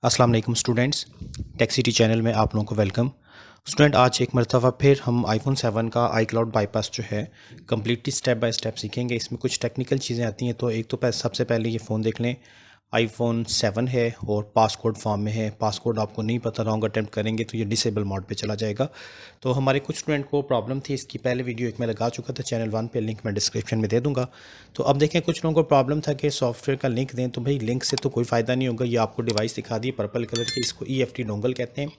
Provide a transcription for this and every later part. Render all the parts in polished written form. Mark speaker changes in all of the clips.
Speaker 1: अस्सलाम वालेकुम students, टेक्सिटी channel में आप लोगों को वेलकम। स्टूडेंट, आज एक मरतबा फिर हम आईफोन 7 का iCloud बाईपास जो है कम्प्लीटली स्टेप बाय स्टेप सीखेंगे। इसमें कुछ टेक्निकल चीज़ें आती हैं, तो एक तो सबसे पहले ये फ़ोन देख लें। आईफोन 7 है और पासकोड फॉर्म में है। पासकोड आपको नहीं पता, रॉन्ग अटैम्प्ट करेंगे तो ये डिसेबल मोड पे चला जाएगा। तो हमारे कुछ स्टूडेंट को प्रॉब्लम थी, इसकी पहले वीडियो एक मैं लगा चुका था चैनल 1 पे, लिंक मैं डिस्क्रिप्शन में दे दूंगा। तो अब देखें, कुछ लोगों को प्रॉब्लम था कि सॉफ्टवेयर का लिंक दें, तो भाई लिंक से तो कोई फ़ायदा नहीं होगा। ये आपको डिवाइस दिखा दी पर्पल कलर की, इसको EFT डोंगल कहते हैं।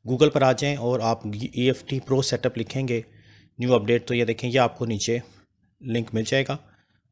Speaker 1: गूगल पर आ जाएं और आप EFT प्रो सेटअप लिखेंगे, न्यू अपडेट, तो ये देखें ये आपको नीचे लिंक मिल जाएगा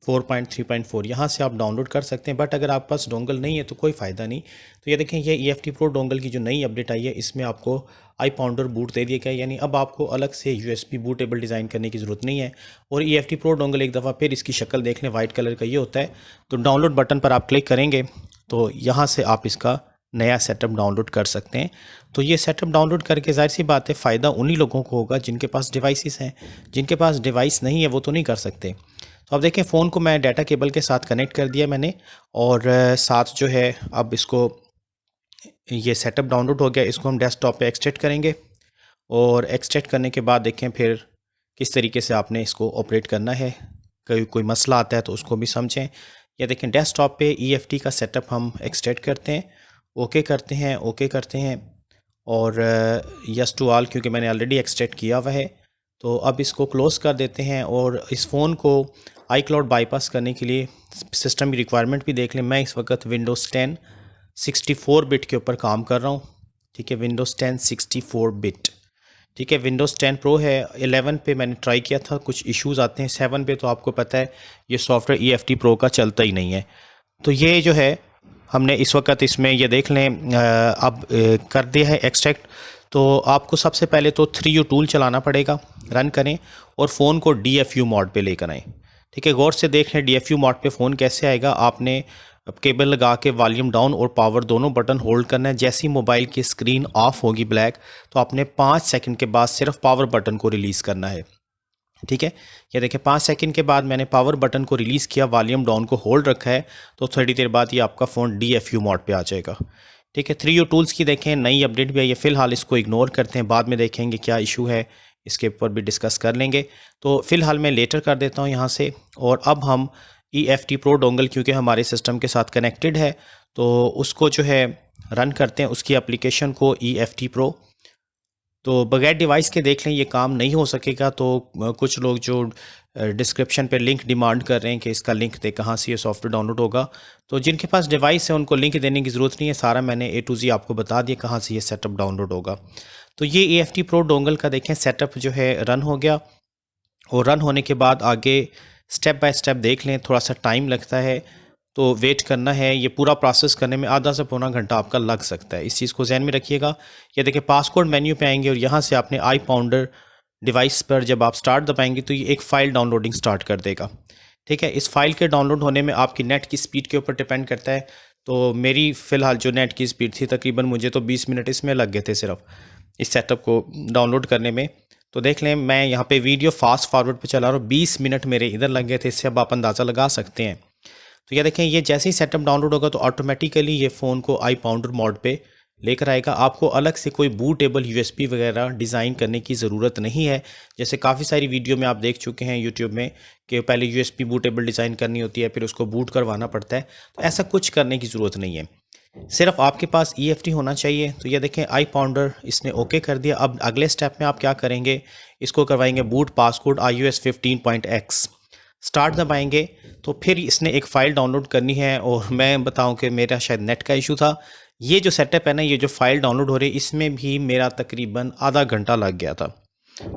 Speaker 1: 4.3.4। यहाँ से आप डाउनलोड कर सकते हैं। बट अगर आपके पास डोंगल नहीं है तो कोई फ़ायदा नहीं। तो ये देखें, ये EFT प्रो डोंगल की जो नई अपडेट आई है, इसमें आपको iPounder बूट दे दिया गया है, यानी अब आपको अलग से USB बूटेबल डिज़ाइन करने की ज़रूरत नहीं है। और EFT प्रो डोंगल एक दफ़ा फिर इसकी शक्ल देख लें, वाइट कलर का ये होता है। तो डाउनलोड बटन पर आप क्लिक करेंगे तो यहाँ से आप इसका नया सेटअप डाउनलोड कर सकते हैं। तो ये सेटअप डाउनलोड करके जाहिर सी बात है फ़ायदा उन्हीं लोगों को होगा जिनके पास डिवाइसेस हैं। जिनके पास डिवाइस नहीं है वो तो नहीं कर सकते। तो अब देखें, फ़ोन को मैं डाटा केबल के साथ कनेक्ट कर दिया मैंने, और साथ जो है अब इसको, ये सेटअप डाउनलोड हो गया, इसको हम डेस्कटॉप पे एक्सट्रैक्ट करेंगे। और एक्सट्रैक्ट करने के बाद देखें फिर किस तरीके से आपने इसको ऑपरेट करना है। कोई मसला आता है तो उसको भी समझें। या देखें, डेस्कटॉप पे EFT का सेटअप हम एक्सट्रैक्ट करते हैं, ओके करते हैं, ओके करते हैं, और यस टू ऑल, क्योंकि मैंने ऑलरेडी एक्सट्रैक्ट किया हुआ है। तो अब इसको क्लोज़ कर देते हैं। और इस फ़ोन को iCloud बाईपास करने के लिए सिस्टम की रिक्वायरमेंट भी देख लें। मैं इस वक्त विंडोज़ 10 64 बिट के ऊपर काम कर रहा हूँ। ठीक है, विंडोज़ 10 64 बिट। ठीक है, विंडोज़ 10 प्रो है। 11 पे मैंने ट्राई किया था, कुछ इश्यूज़ आते हैं। 7 पे तो आपको पता है ये सॉफ्टवेयर EFT प्रो का चलता ही नहीं है। तो ये जो है हमने इस वक्त इसमें ये देख लें, अब कर दिया है एक्सट्रैक्ट। तो आपको सबसे पहले तो 3U टूल चलाना पड़ेगा, रन करें और फ़ोन को DFU मोड पे लेकर आएँ। ठीक है, गौर से देख लें DFU मोड पे फ़ोन कैसे आएगा। आपने केबल लगा के वॉल्यूम डाउन और पावर दोनों बटन होल्ड करना है। जैसी मोबाइल की स्क्रीन ऑफ होगी ब्लैक, तो आपने 5 सेकंड के बाद सिर्फ पावर बटन को रिलीज़ करना है। ठीक है, ये देखें 5 सेकंड के बाद मैंने पावर बटन को रिलीज़ किया, वॉल्यूम डाउन को होल्ड रखा है, तो थोड़ी देर बाद ये आपका फ़ोन DFU मोड पे आ जाएगा। ठीक है, 3U टूल्स की देखें नई अपडेट भी आई है। फ़िलहाल इसको इग्नोर करते हैं, बाद में देखेंगे क्या इशू है, इसके ऊपर भी डिस्कस कर लेंगे। तो फ़िलहाल मैं लेटर कर देता हूँ यहाँ से। और अब हम EFT प्रो डोंगल, क्योंकि हमारे सिस्टम के साथ कनेक्टेड है, तो उसको जो है रन करते हैं, उसकी एप्लीकेशन को EFT प्रो। तो बगैर डिवाइस के देख लें ये काम नहीं हो सकेगा। तो कुछ लोग जो डिस्क्रिप्शन पे लिंक डिमांड कर रहे हैं कि इसका लिंक दे, कहाँ से ये सॉफ्टवेयर डाउनलोड होगा, तो जिनके पास डिवाइस है उनको लिंक देने की ज़रूरत नहीं है। सारा मैंने A to Z आपको बता दिया कहाँ से ये सेटअप डाउनलोड होगा। तो ये EFT प्रो डोंगल का देखें सेटअप जो है रन हो गया। और रन होने के बाद आगे स्टेप बाय स्टेप देख लें, थोड़ा सा टाइम लगता है, तो वेट करना है। ये पूरा प्रोसेस करने में आधा से पौना घंटा आपका लग सकता है, इस चीज़ को ध्यान में रखिएगा। ये देखिए, पासकोड मेन्यू पे आएंगे और यहाँ से आपने iPounder डिवाइस पर जब आप स्टार्ट दबाएंगे तो ये एक फ़ाइल डाउनलोडिंग स्टार्ट कर देगा। ठीक है, इस फाइल के डाउनलोड होने में आपकी नेट की स्पीड के ऊपर डिपेंड करता है। तो मेरी फ़िलहाल जो नेट की स्पीड थी, तकरीबन मुझे तो 20 मिनट इसमें लग गए थे सिर्फ इस सेटअप को डाउनलोड करने में। तो देख लें, मैं यहाँ पे वीडियो फास्ट फॉरवर्ड पे चला रहा हूँ, 20 मिनट मेरे इधर लग गए थे। इससे अब आप अंदाज़ा लगा सकते हैं। तो ये देखें, ये जैसे ही सेटअप डाउनलोड होगा तो ऑटोमेटिकली ये फ़ोन को iPounder मोड पे लेकर आएगा। आपको अलग से कोई बूटेबल USB वगैरह डिज़ाइन करने की ज़रूरत नहीं है। जैसे काफ़ी सारी वीडियो में आप देख चुके हैं यूट्यूब में कि पहले USB बूटेबल डिज़ाइन करनी होती है, फिर उसको बूट करवाना पड़ता है। तो ऐसा कुछ करने की ज़रूरत नहीं है, सिर्फ आपके पास EFT होना चाहिए। तो ये देखें, iPounder इसने ओके कर दिया। अब अगले स्टेप में आप क्या करेंगे, इसको करवाएंगे boot passcode iOS 15.x, start दबाएंगे। तो फिर इसने एक फ़ाइल डाउनलोड करनी है। और मैं बताऊं कि मेरा शायद नेट का इशू था। ये जो सेटअप है ना, ये जो फ़ाइल डाउनलोड हो रही है, इसमें भी मेरा तकरीबन आधा घंटा लग गया था।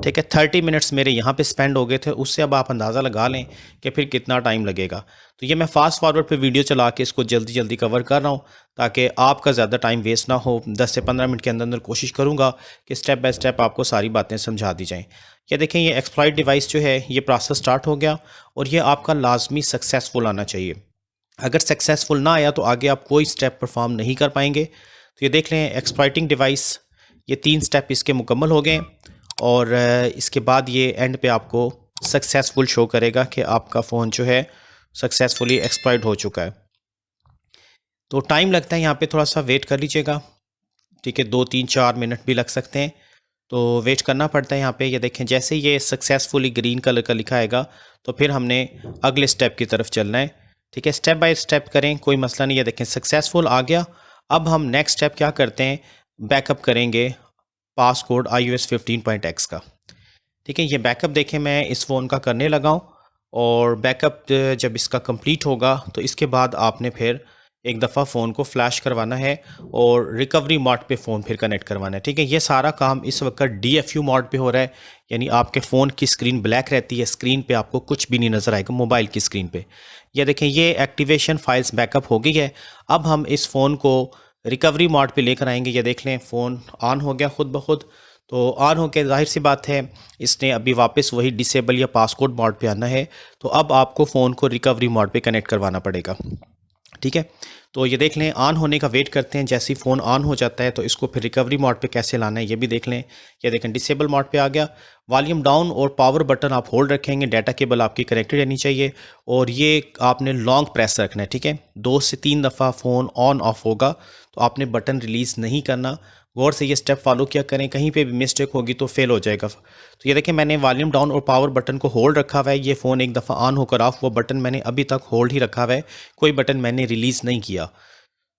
Speaker 1: ठीक है, 30 मिनट्स मेरे यहाँ पे स्पेंड हो गए थे। उससे अब आप अंदाज़ा लगा लें कि फिर कितना टाइम लगेगा। तो ये मैं फास्ट फॉरवर्ड पे वीडियो चला के इसको जल्दी जल्दी कवर कर रहा हूँ ताकि आपका ज़्यादा टाइम वेस्ट ना हो। 10 से 15 मिनट के अंदर अंदर कोशिश करूँगा कि स्टेप बाय स्टेप आपको सारी बातें समझा दी जाएँ। ये देखें, ये एक्सप्लॉइट डिवाइस जो है ये प्रोसेस स्टार्ट हो गया और ये आपका लाजमी सक्सेसफुल आना चाहिए। अगर सक्सेसफुल ना आया तो आगे आप कोई स्टेप परफॉर्म नहीं कर पाएंगे। तो ये देख लें, एक्सप्लॉइटिंग डिवाइस, ये 3 स्टेप इसके मुकम्मल हो गए। और इसके बाद ये एंड पे आपको सक्सेसफुल शो करेगा कि आपका फ़ोन जो है सक्सेसफुली एक्सप्लॉइट हो चुका है। तो टाइम लगता है यहाँ पे, थोड़ा सा वेट कर लीजिएगा। ठीक है, 2-3-4 मिनट भी लग सकते हैं, तो वेट करना पड़ता है यहाँ पे। ये देखें जैसे ये सक्सेसफुली ग्रीन कलर का लिखा आएगा तो फिर हमने अगले स्टेप की तरफ चलना है। ठीक है, स्टेप बाय स्टेप करें, कोई मसला नहीं है। देखें सक्सेसफुल आ गया। अब हम नेक्स्ट स्टेप क्या करते हैं, बैकअप करेंगे पासकोड iOS 15.x का। ठीक है, ये बैकअप देखें मैं इस फ़ोन का करने लगा हूँ, और बैकअप जब इसका कंप्लीट होगा तो इसके बाद आपने फिर एक दफ़ा फ़ोन को फ्लैश करवाना है और रिकवरी मोड पे फ़ोन फिर कनेक्ट करवाना है। ठीक है, ये सारा काम इस वक्त DFU मोड पे हो रहा है, यानी आपके फ़ोन की स्क्रीन ब्लैक रहती है, स्क्रीन पे आपको कुछ भी नहीं नज़र आएगा मोबाइल की स्क्रीन पे। ये देखें ये एक्टिवेशन फाइल्स बैकअप हो गई है। अब हम इस फ़ोन को रिकवरी मोड पे लेकर आएंगे। ये देख लें फ़ोन ऑन हो गया खुद ब खुद। तो ऑन हो के जाहिर सी बात है इसने अभी वापस वही डिसेबल या पासकोड मोड पे आना है। तो अब आपको फ़ोन को रिकवरी मोड पे कनेक्ट करवाना पड़ेगा। ठीक है, तो ये देख लें ऑन होने का वेट करते हैं। जैसे ही फ़ोन ऑन हो जाता है तो इसको फिर रिकवरी मोड पे कैसे लाना है ये भी देख लें। ये देखें डिसेबल मोड पे आ गया। वॉल्यूम डाउन और पावर बटन आप होल्ड रखेंगे, डाटा केबल आपकी कनेक्टेड रहनी चाहिए, और ये आपने लॉन्ग प्रेस रखना है। ठीक है, 2 से 3 दफ़ा फ़ोन ऑन ऑफ होगा, तो आपने बटन रिलीज़ नहीं करना। गौर से ये स्टेप फॉलो किया करें, कहीं पे भी मिस्टेक होगी तो फेल हो जाएगा। तो ये देखें मैंने वॉल्यूम डाउन और पावर बटन को होल्ड रखा हुआ है। ये फ़ोन एक दफ़ा ऑन होकर ऑफ, वो बटन मैंने अभी तक होल्ड ही रखा हुआ है, कोई बटन मैंने रिलीज़ नहीं किया।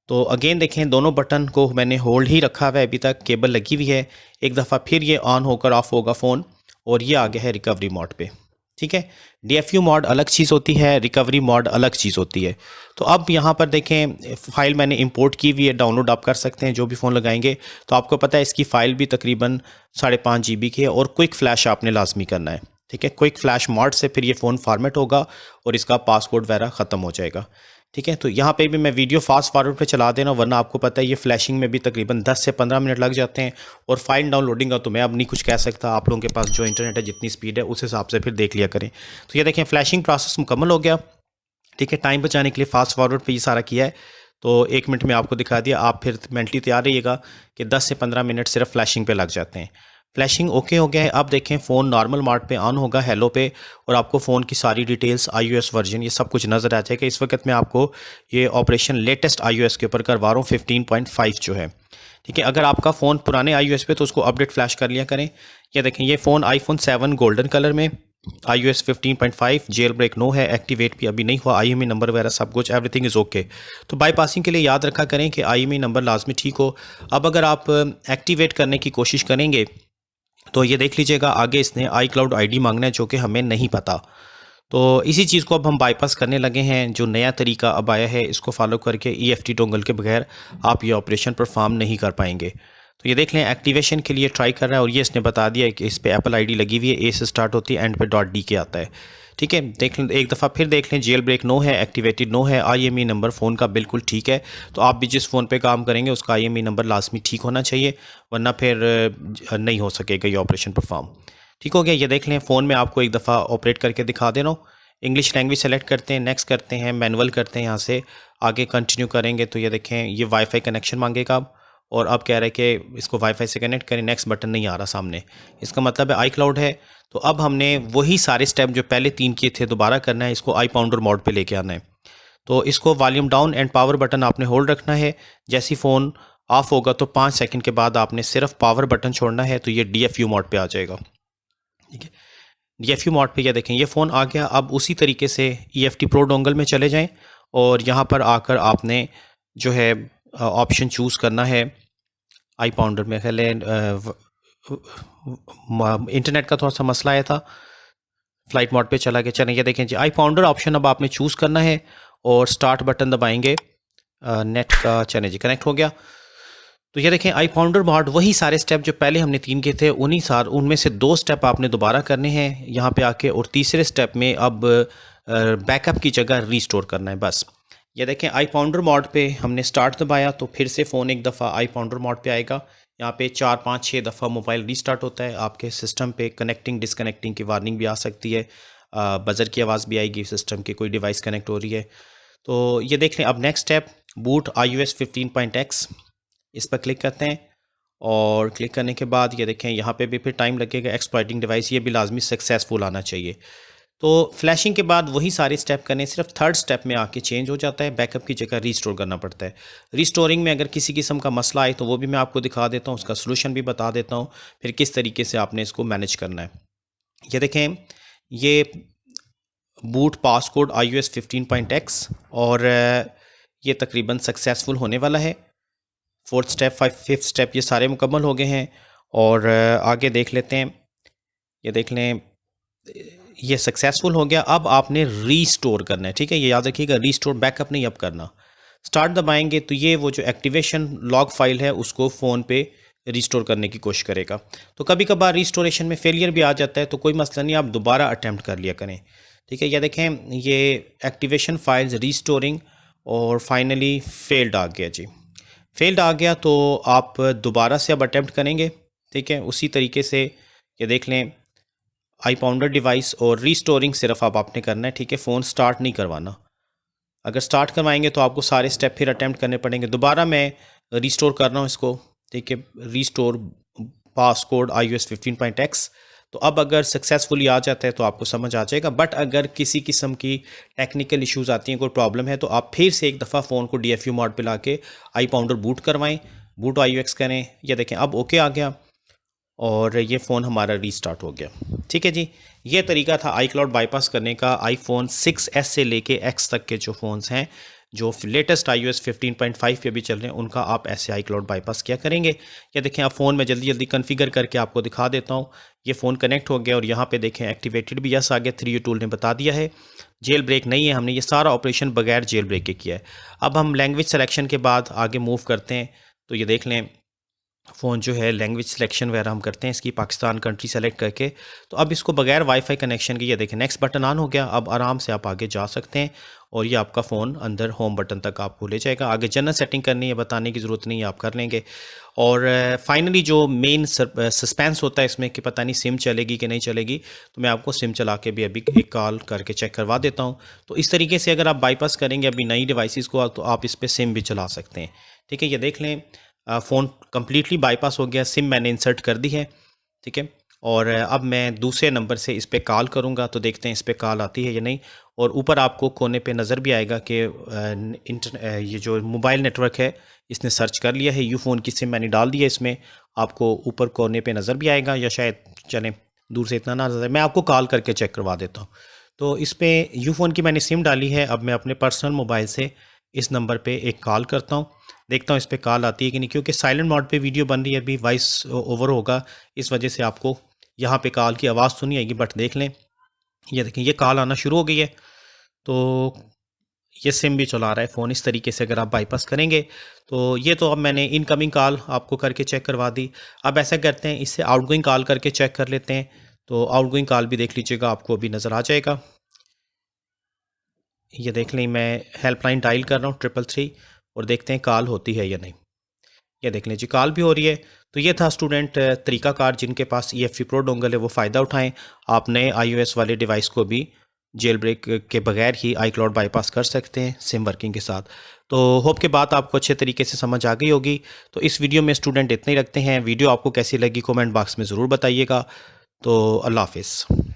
Speaker 1: तो अगेन देखें दोनों बटन को मैंने होल्ड ही रखा हुआ है, अभी तक केबल लगी हुई है। एक दफ़ा फिर ये ऑन होकर ऑफ होगा फ़ोन, और ये आ गया है रिकवरी मोड पे। ठीक है, DFU मोड अलग चीज़ होती है, रिकवरी मोड अलग चीज़ होती है। तो अब यहाँ पर देखें फ़ाइल मैंने इंपोर्ट की हुई है, डाउनलोड आप कर सकते हैं जो भी फ़ोन लगाएंगे। तो आपको पता है इसकी फ़ाइल भी तकरीबन 5.5 GB की है, और क्विक फ़्लैश आपने लाजमी करना है। ठीक है, क्विक फ़्लैश मोड से फिर ये फ़ोन फॉर्मेट होगा और इसका पासकोड वगैरह ख़त्म हो जाएगा। ठीक है, तो यहाँ पे भी मैं वीडियो फास्ट फॉरवर्ड पे चला देना, वरना आपको पता है ये फ्लैशिंग में भी तकरीबन 10 से 15 मिनट लग जाते हैं, और फाइल डाउनलोडिंग का तो मैं अब नहीं कुछ कह सकता। आप लोगों के पास जो इंटरनेट है जितनी स्पीड है उस हिसाब से फिर देख लिया करें। तो ये देखें फ्लैशिंग प्रोसेस मुकम्मल हो गया। ठीक है, टाइम बचाने के लिए फास्ट फॉरवर्ड पे ये सारा किया है, तो 1 मिनट में आपको दिखा दिया। आप फिर मेंटली तैयार रहिएगा कि 10 से 15 मिनट सिर्फ फ्लैशिंग पे लग जाते हैं। फ्लैशिंग ओके हो गया है। अब देखें फ़ोन नॉर्मल मोड पे ऑन होगा, हेलो पे, और आपको फ़ोन की सारी डिटेल्स, iOS वर्जन, ये सब कुछ नज़र आ जाएगा। इस वक्त मैं आपको ये ऑपरेशन लेटेस्ट iOS के ऊपर करवा रहा हूँ, 15.5 जो है। ठीक है, अगर आपका फ़ोन पुराने iOS पे तो उसको अपडेट फ्लैश कर लिया करें। ये देखें ये फ़ोन iPhone 7 गोल्डन कलर में, iOS 15.5, जेल ब्रेक नो है, एक्टिवेट भी अभी नहीं हुआ, IMEI नंबर वगैरह सब कुछ एवरीथिंग इज़ ओके। तो बाईपासिंग के लिए याद रखा करें कि IMEI नंबर लाजमी ठीक हो। अब अगर आप एक्टिवेट करने की कोशिश करेंगे तो ये देख लीजिएगा आगे इसने iCloud ID मांगना है, जो कि हमें नहीं पता। तो इसी चीज़ को अब हम बाईपास करने लगे हैं। जो नया तरीका अब आया है इसको फॉलो करके EFT डोंगल के बगैर आप ये ऑपरेशन परफॉर्म नहीं कर पाएंगे। तो ये देख लें एक्टिवेशन के लिए ट्राई कर रहा है, और ये इसने बता दिया है कि इस पे Apple ID लगी हुई है, A से स्टार्ट होती है, एंड पे .D आता है। ठीक है, देख लें एक दफ़ा फिर देख लें, जेल ब्रेक नो है, एक्टिवेटेड नो है, IMEI नंबर फ़ोन का बिल्कुल ठीक है। तो आप भी जिस फ़ोन पे काम करेंगे उसका IMEI नंबर लाजमी ठीक होना चाहिए, वरना फिर नहीं हो सकेगा ये ऑपरेशन परफॉर्म। ठीक हो गया। ये देख लें फ़ोन में आपको एक दफ़ा ऑपरेट करके दिखा दे रहा हूँ। इंग्लिश लैंग्वेज सेलेक्ट करते हैं, नेक्स्ट करते हैं, मैनुअल करते हैं, यहाँ से आगे कंटिन्यू करेंगे। तो ये देखें ये वाईफाई कनेक्शन मांगेगा अब, और अब कह रहा है कि इसको वाईफाई से कनेक्ट करें। नेक्स्ट बटन नहीं आ रहा सामने, इसका मतलब है iCloud है। तो अब हमने वही सारे स्टेप जो पहले 3 किए थे दोबारा करना है, इसको iPounder मोड पे लेके आना है। तो इसको volume down and power button आपने होल्ड रखना है। जैसी फ़ोन ऑफ होगा तो 5 सेकंड के बाद आपने सिर्फ पावर बटन छोड़ना है, तो ये DFU मोड पे आ जाएगा। ठीक है, DFU मोड पे ये देखें ये फ़ोन आ गया। अब उसी तरीके से EFT प्रो डोंगल में चले जाएं, और यहाँ पर आकर आपने जो है ऑप्शन चूज़ करना है iPounder में। पहले इंटरनेट का थोड़ा सा मसला आया था, फ्लाइट मोड पे चला गया। चलें ये देखें जी iPounder ऑप्शन अब आपने चूज़ करना है, और स्टार्ट बटन दबाएंगे। नेट का चलें जी कनेक्ट हो गया। तो ये देखें iPounder मोड, वही सारे स्टेप जो पहले हमने 3 किए थे उनमें से 2 स्टेप आपने दोबारा करने हैं यहाँ पे आके, और तीसरे स्टेप में अब बैकअप की जगह रीस्टोर करना है बस। ये देखें iPounder मोड पे हमने स्टार्ट दबाया तो फिर से फ़ोन एक दफ़ा iPounder मोड पे आएगा। यहाँ पे 4, 5, 6 दफ़ा मोबाइल रीस्टार्ट होता है। आपके सिस्टम पे कनेक्टिंग डिसकनेक्टिंग की वार्निंग भी आ सकती है, बज़र की आवाज़ भी आएगी सिस्टम की, कोई डिवाइस कनेक्ट हो रही है। तो ये देख लें अब next step boot iOS 15.x, इस पर क्लिक करते हैं, और क्लिक करने के बाद ये देखें यहाँ पे भी फिर टाइम लगेगा। एक्सप्लॉइटिंग डिवाइस, ये भी लाजमी सक्सेसफुल आना चाहिए। तो फ्लैशिंग के बाद वही सारे स्टेप करने, सिर्फ थर्ड स्टेप में आके चेंज हो जाता है, बैकअप की जगह रीस्टोर करना पड़ता है। रीस्टोरिंग में अगर किसी किस्म का मसला आए तो वो भी मैं आपको दिखा देता हूँ, उसका सोल्यूशन भी बता देता हूँ, फिर किस तरीके से आपने इसको मैनेज करना है। ये देखें, ये बूट पासकोड iOS 15.x और ये तकरीबन सक्सेसफुल होने वाला है। फोर्थ स्टेप, फिफ्थ स्टेप ये सारे मुकम्मल हो गए हैं। और आगे देख लेते हैं, ये देख लें, ये सक्सेसफुल हो गया। अब आपने रीस्टोर करना है, ठीक है, ये याद रखिएगा, रीस्टोर, बैकअप नहीं अब करना। स्टार्ट दबाएंगे तो ये वो जो एक्टिवेशन लॉग फाइल है उसको फ़ोन पे रीस्टोर करने की कोशिश करेगा। तो कभी कभार रीस्टोरेशन में फेलियर भी आ जाता है, तो कोई मसला नहीं, आप दोबारा अटैम्प्ट कर लिया करें, ठीक है। ये देखें, ये एक्टिवेशन फाइल्स रीस्टोरिंग और फाइनली फेल्ड आ गया जी, फेल्ड आ गया। तो आप दोबारा से अब अटैम्प्ट करेंगे, ठीक है, उसी तरीके से। ये देख लें, iPounder डिवाइस और रीस्टोरिंग सिर्फ अब आपने करना है, ठीक है, फ़ोन स्टार्ट नहीं करवाना। अगर स्टार्ट करवाएंगे तो आपको सारे स्टेप फिर अटैम्प्ट करने पड़ेंगे। दोबारा मैं रीस्टोर कर रहा हूँ इसको, ठीक है, रीस्टोर पासकोड iOS 15.x। तो अब अगर सक्सेसफुली आ जाता है तो आपको समझ आ जाएगा। बट अगर किसी किस्म की टेक्निकल इश्यूज़ आती हैं, कोई प्रॉब्लम है, तो आप फिर से एक दफ़ा फ़ोन को DFU मोड पे लाके iPounder बूट करवाएं, बूट iOS करें। ये देखें, अब ओके आ गया और ये फ़ोन हमारा रीस्टार्ट हो गया, ठीक है जी। ये तरीका था iCloud बाईपास करने का। iPhone 6s से लेके X तक के जो फ़ोन्स हैं, जो लेटेस्ट iOS 15.5 पे भी चल रहे हैं, उनका आप ऐसे iCloud बाईपास क्या करेंगे। ये देखें, आप फ़ोन में जल्दी जल्दी कॉन्फ़िगर करके आपको दिखा देता हूँ। ये फ़ोन कनेक्ट हो गया और यहाँ पे देखें एक्टिवेटेड भी यस आ गया, 3U टूल ने बता दिया है। जेल ब्रेक नहीं है, हमने ये सारा ऑपरेशन बगैर जेल ब्रेक के किया है। अब हम लैंग्वेज सेलेक्शन के बाद आगे मूव करते हैं। तो ये देख लें, फ़ोन जो है लैंग्वेज सिलेक्शन वगैरह हम करते हैं इसकी, पाकिस्तान कंट्री सेलेक्ट करके। तो अब इसको बगैर वाईफाई कनेक्शन के, ये देखें, नेक्स्ट बटन ऑन हो गया। अब आराम से आप आगे जा सकते हैं और ये आपका फ़ोन अंदर होम बटन तक आपको ले जाएगा। आगे जनरल सेटिंग करनी है, बताने की ज़रूरत नहीं है, आप कर लेंगे। और फाइनली जो मेन सस्पेंस होता है इसमें कि पता नहीं सिम चलेगी कि नहीं चलेगी, तो मैं आपको सिम चला के भी अभी एक कॉल करके चेक करवा देता हूँ। तो इस तरीके से अगर आप बाईपास करेंगे अभी नई डिवाइसेस को, तो आप इस पर सिम भी चला सकते हैं, ठीक है। ये देख लें, फ़ोन कम्प्लीटली बाईपास हो गया, सिम मैंने इंसर्ट कर दी है, ठीक है। और अब मैं दूसरे नंबर से इस पर कॉल करूँगा, तो देखते हैं इस पर कॉल आती है या नहीं। और ऊपर आपको कोने पे नज़र भी आएगा कि ये जो मोबाइल नेटवर्क है इसने सर्च कर लिया है, यूफ़ोन की सिम मैंने डाल दी है इसमें, आपको ऊपर कोने पे नज़र भी आएगा, या शायद चलें दूर से इतना ना नज़र, मैं आपको कॉल करके चेक करवा देता हूँ। तो इस पर यूफ़ोन की मैंने सिम डाली है। अब मैं अपने पर्सनल मोबाइल से इस नंबर पे एक कॉल करता हूँ, देखता हूँ इस पर कॉल आती है कि नहीं, क्योंकि साइलेंट मोड पे वीडियो बन रही है, अभी वॉइस ओवर होगा, इस वजह से आपको यहाँ पे कॉल की आवाज़ तो नहीं आएगी। बट देख लें, ये देखें, ये कॉल आना शुरू हो गई है। तो ये सिम भी चला रहा है फ़ोन। इस तरीके से अगर आप बाईपास करेंगे तो ये तो अब मैंने इनकमिंग कॉल आपको करके चेक करवा दी। अब ऐसा करते हैं, इससे आउटगोइंग कॉल करके चेक कर लेते हैं। तो आउटगोइंग कॉल भी देख लीजिएगा, आपको अभी नज़र आ जाएगा। ये देख लें, मैं हेल्पलाइन डायल कर रहा हूँ 333 और देखते हैं कॉल होती है या नहीं। ये देख लें जी, कॉल भी हो रही है। तो ये था स्टूडेंट तरीकाकार, जिनके पास EFC प्रो डोंगल है वो फ़ायदा उठाएं। आप नए iOS वाले डिवाइस को भी जेल ब्रेक के बगैर ही iCloud बाईपास कर सकते हैं सिम वर्किंग के साथ। तो होप के बात आपको अच्छे तरीके से समझ आ गई होगी। तो इस वीडियो में स्टूडेंट इतने ही रखते हैं। वीडियो आपको कैसी लगी कमेंट बॉक्स में ज़रूर बताइएगा। तो अल्लाह हाफिज़।